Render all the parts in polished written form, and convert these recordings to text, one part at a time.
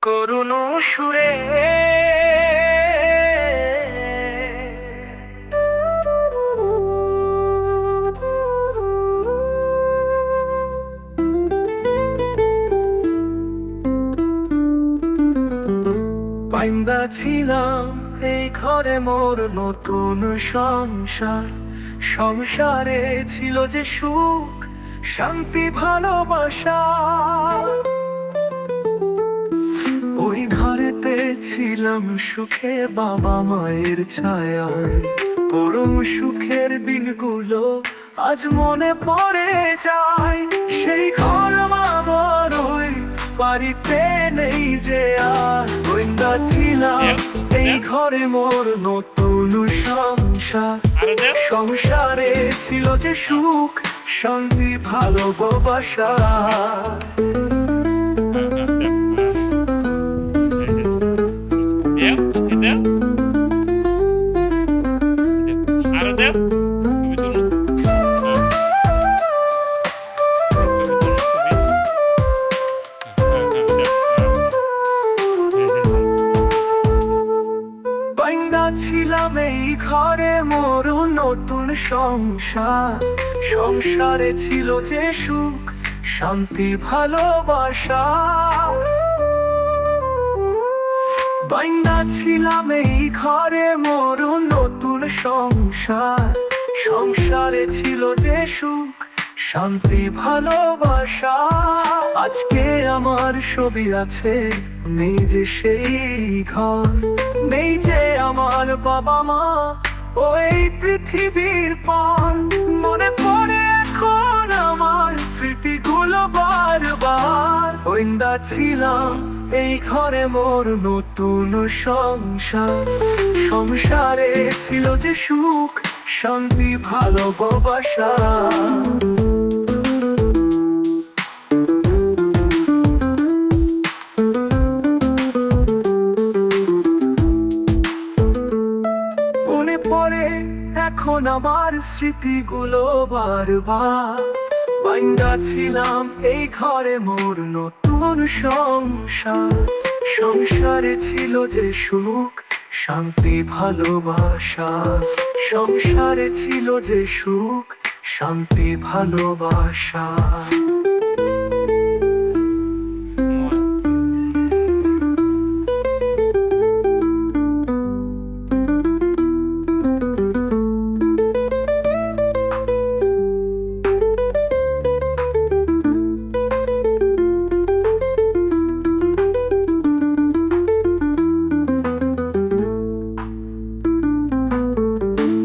করুণ সুরে পাইন্দা ছিলাম এই ঘরে মোর নতুন সংসার। সংসারে ছিল যে সুখ, শান্তি, ভালোবাসা। ওই ঘরেতে ছিলাম সুখে, বাবা মায়ের ছায়ায়। পরম সুখের দিনগুলো আজ মনে পড়ে যায়। সেই ঘর আমার ওই বাড়িতে নেই যে আর। গোয়েন্দা ছিলাম এই ঘরে মোর নতুন সংসার। সংসারে ছিল যে সুখ, শান্তি, ভালোবাসা। ছিলাম এই ঘরে মোর নতুন সংসার। সংসারে ছিল যে সুখ, শান্তি, ভালোবাসা। বাইন্দা ছিলাম এই ঘরে মোর নতুন সংসার। সংসারে ছিল যে সুখ, শান্তি, ভালোবাসা। আজকে আমার ছবি আছে, নেই যে সেই ঘর। নেই যে আমার বাবা মা ওই পৃথিবীর পর। মনে পড়ে এখন আমার স্মৃতিগুলো বারবার। গোয়েন্দা ছিলাম এই ঘরে মোর নতুন সংসার। সংসারে ছিল যে সুখ, শান্তি, ভালোবাসা। মনে পড়ে এখন আমার স্মৃতিগুলো বারবার। বাইন্দা ছিলাম এই ঘরে মোর নতুন সংসার। সংসারে ছিল যে সুখ, শান্তি, ভালোবাসা। সংসারে ছিল যে সুখ, শান্তি, ভালোবাসা।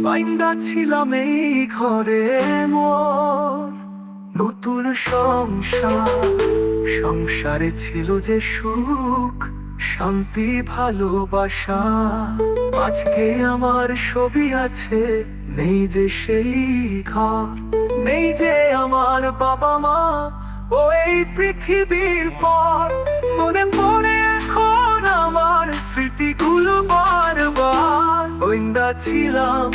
বাইন্দা ছিলাম এই ঘরে মোর নতুন সংসার। সংসারে ছিল যে সুখ, শান্তি, ভালোবাসা। আজকে আমার ছবি আছে, নেই যে সেই ঘর। নেই যে আমার বাবা মা ওই পৃথিবীর পর। মনে পড়ে এখন আমার স্মৃতিগুলো বারবার। গোয়েন্দা ছিলাম